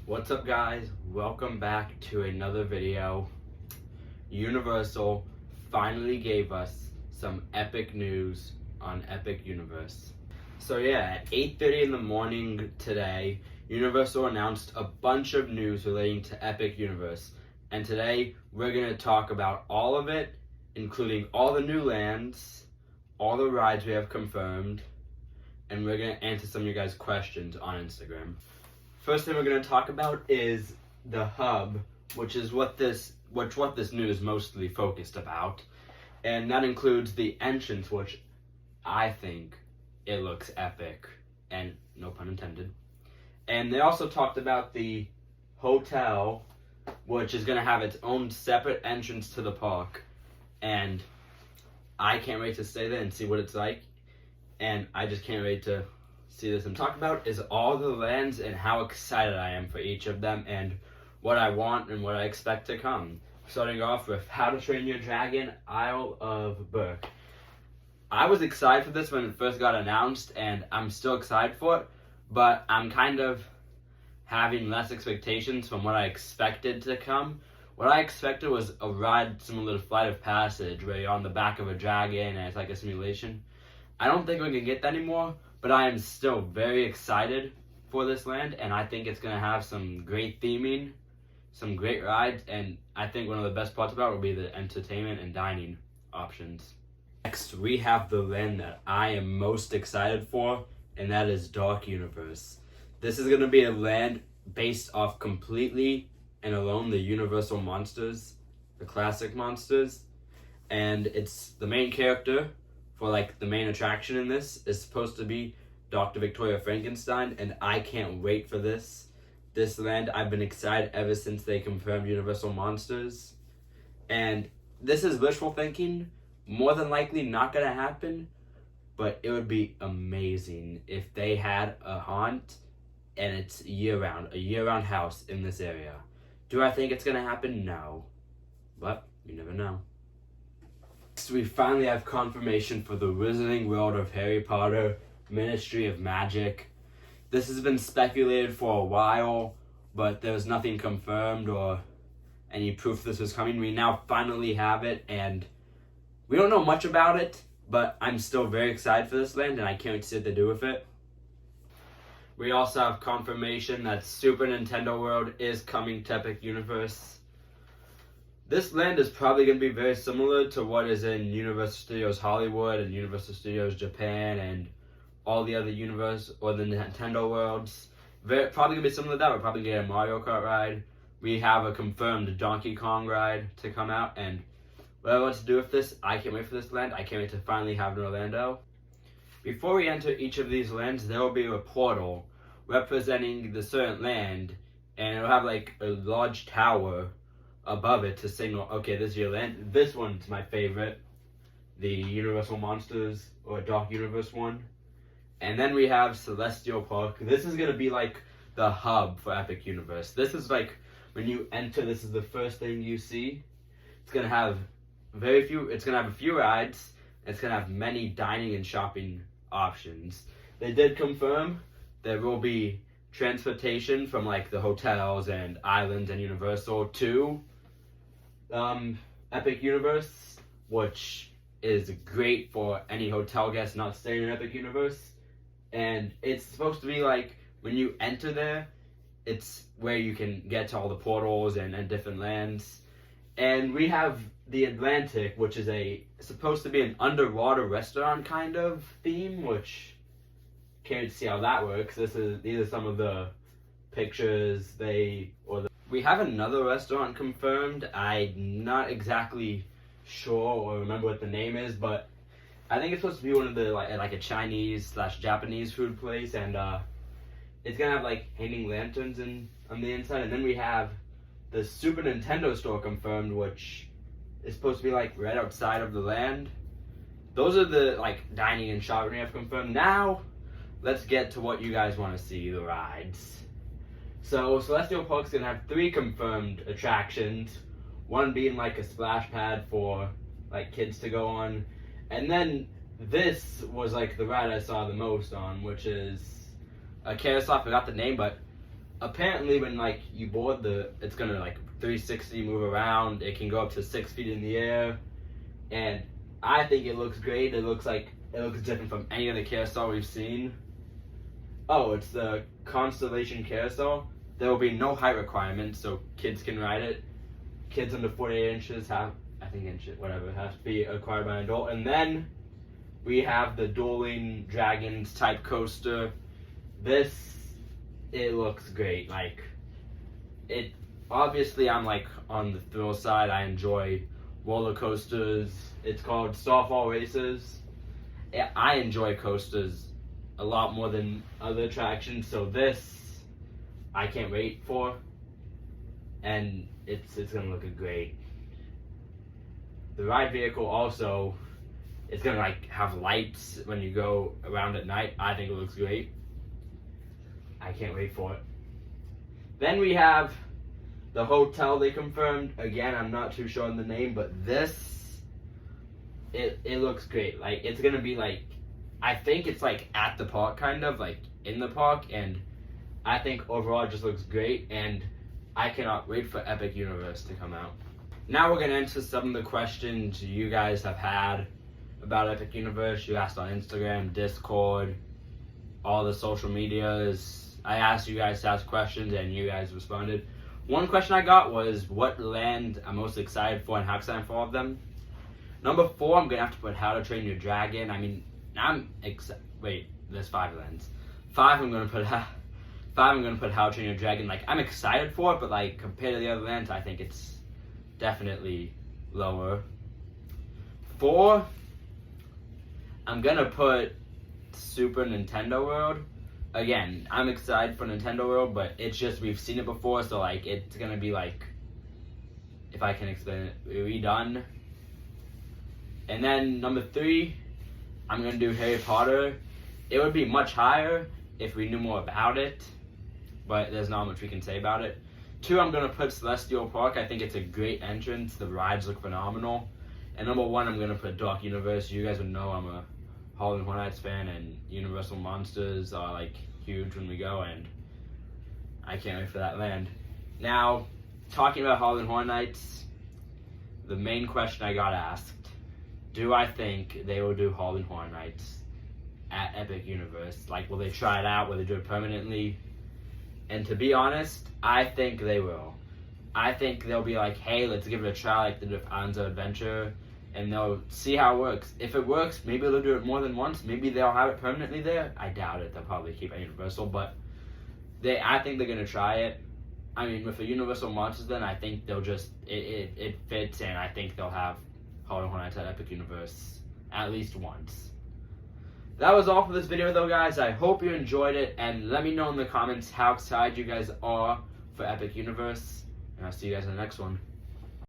What's up, guys? Welcome back to another video. Universal finally gave us some epic news on Epic Universe. So yeah, at 8:30 in the morning today, Universal announced a bunch of news relating to Epic Universe. And today, we're going to talk about all of it, including all the new lands, all the rides we have confirmed, and we're going to answer some of you guys' questions on Instagram. First thing we're going to talk about is the hub, which is what this news mostly focused about. And that includes the entrance, which I think it looks epic, and no pun intended. And they also talked about the hotel, which is going to have its own separate entrance to the park. And I can't wait to stay there and see what it's like. And I just can't wait to see this and talk about is all the lands and how excited I am for each of them and what I want and what I expect to come. Starting off with How to Train Your Dragon, Isle of Berk. I was excited for this when it first got announced, and I'm still excited for it, but I'm kind of having less expectations from what I expected to come. What I expected was a ride similar to Flight of Passage, where you're on the back of a dragon and it's like a simulation. I don't think we can get that anymore, but I am still very excited for this land, and I think it's going to have some great theming, some great rides, and I think one of the best parts about it will be the entertainment and dining options. Next, we have the land that I am most excited for, and that is Dark Universe. This is going to be a land based off completely and alone the Universal monsters, the classic monsters, and it's the main character for like the main attraction in this is supposed to be Dr. Victoria Frankenstein, and I can't wait for this land. I've been excited ever since they confirmed Universal Monsters, and this is wishful thinking, more than likely not gonna happen, but it would be amazing if they had a haunt and it's a year-round house in this area. Do I think it's gonna happen? No, but you never know. Next, we finally have confirmation for the Wizarding World of Harry Potter Ministry of Magic. This has been speculated for a while, but there was nothing confirmed or any proof this was coming. We now finally have it, and we don't know much about it, but I'm still very excited for this land, and I can't wait to see what they do with it. We also have confirmation that Super Nintendo World is coming to Epic Universe. This land is probably going to be very similar to what is in Universal Studios Hollywood and Universal Studios Japan and all the other Universe or the Nintendo worlds. Probably going to be similar to that. We're probably going to get a Mario Kart ride. We have a confirmed Donkey Kong ride to come out, and what I want to do with this, I can't wait for this land. I can't wait to finally have it in Orlando. Before we enter each of these lands, there will be a portal representing the certain land, and it'll have like a large tower above it to signal, okay, this is your land. This one's my favorite, the Universal Monsters or Dark Universe one. And then we have Celestial Park. This is gonna be like the hub for Epic Universe. This is like when you enter, this is the first thing you see. It's gonna have a few rides. It's gonna have many dining and shopping options. They did confirm there will be transportation from like the hotels and islands and Universal to Epic Universe, which is great for any hotel guest not staying in Epic Universe. And it's supposed to be like when you enter there, it's where you can get to all the portals and different lands. And we have the Atlantic, which is supposed to be an underwater restaurant kind of theme, which can't see how that works. These are some of the pictures we have another restaurant confirmed. I'm not exactly sure or remember what the name is, but I think it's supposed to be one of the like a Chinese/Japanese food place, and it's gonna have like hanging lanterns on the inside. And then we have the Super Nintendo store confirmed, which is supposed to be like right outside of the land. Those are the like dining and shopping we have confirmed. Now let's get to what you guys want to see, the rides. So Celestial Park's gonna have 3 confirmed attractions, one being like a splash pad for like kids to go on, and then this was like the ride I saw the most on, which is a carousel. I forgot the name, but apparently when like you board it's gonna like 360 move around. It can go up to 6 feet in the air, and I think it looks great. It looks different from any other carousel we've seen. Oh, it's the Constellation Carousel. There will be no height requirements, so kids can ride it. Kids under 48 inches have to be acquired by an adult. And then we have the Dueling Dragons type coaster. It looks great. Like, it, obviously I'm like on the thrill side. I enjoy roller coasters. It's called Starfall Racers. I enjoy coasters a lot more than other attractions, so this I can't wait for, and it's gonna look great. The ride vehicle also, it's gonna like have lights when you go around at night. I think it looks great. I can't wait for it. Then we have the hotel they confirmed. Again, I'm not too sure on the name, but it looks great. Like, it's gonna be like, I think it's like at the park, kind of like in the park, and I think overall it just looks great, and I cannot wait for Epic Universe to come out. Now we're gonna answer some of the questions you guys have had about Epic Universe. You asked on Instagram, Discord, all the social medias. I asked you guys to ask questions and you guys responded. One question I got was what land I'm most excited for and how excited for all of them. Number 4, I'm gonna have to put How to Train Your Dragon. I mean, wait, there's 5 lands. 5, I'm gonna put How to Train Your Dragon. Like, I'm excited for it, but like compared to the other lands, I think it's definitely lower. 4, I'm gonna put Super Nintendo World. Again, I'm excited for Nintendo World, but it's just we've seen it before, so like it's gonna be like, if I can explain it, redone. And then number 3, I'm gonna do Harry Potter. It would be much higher if we knew more about it, but there's not much we can say about it. 2, I'm gonna put Celestial Park. I think it's a great entrance. The rides look phenomenal. And number 1, I'm gonna put Dark Universe. You guys would know I'm a Halloween Horror Nights fan, and Universal Monsters are like huge when we go, and I can't wait for that land. Now, talking about Halloween Horror Nights, the main question I got asked, do I think they will do Halloween Horror Nights at Epic Universe? Like, will they try it out? Will they do it permanently? And to be honest, I think they will. I think they'll be like, hey, let's give it a try, like they did with Islands of Adventure, and they'll see how it works. If it works, maybe they'll do it more than once. Maybe they'll have it permanently there. I doubt it. They'll probably keep it Universal, but I think they're gonna try it. I mean, with the Universal Monsters, then I think they'll just it fits, and I think they'll have Halloween Horror Nights at Epic Universe at least once. That was all for this video, though, guys. I hope you enjoyed it, and let me know in the comments how excited you guys are for Epic Universe, and I'll see you guys in the next one.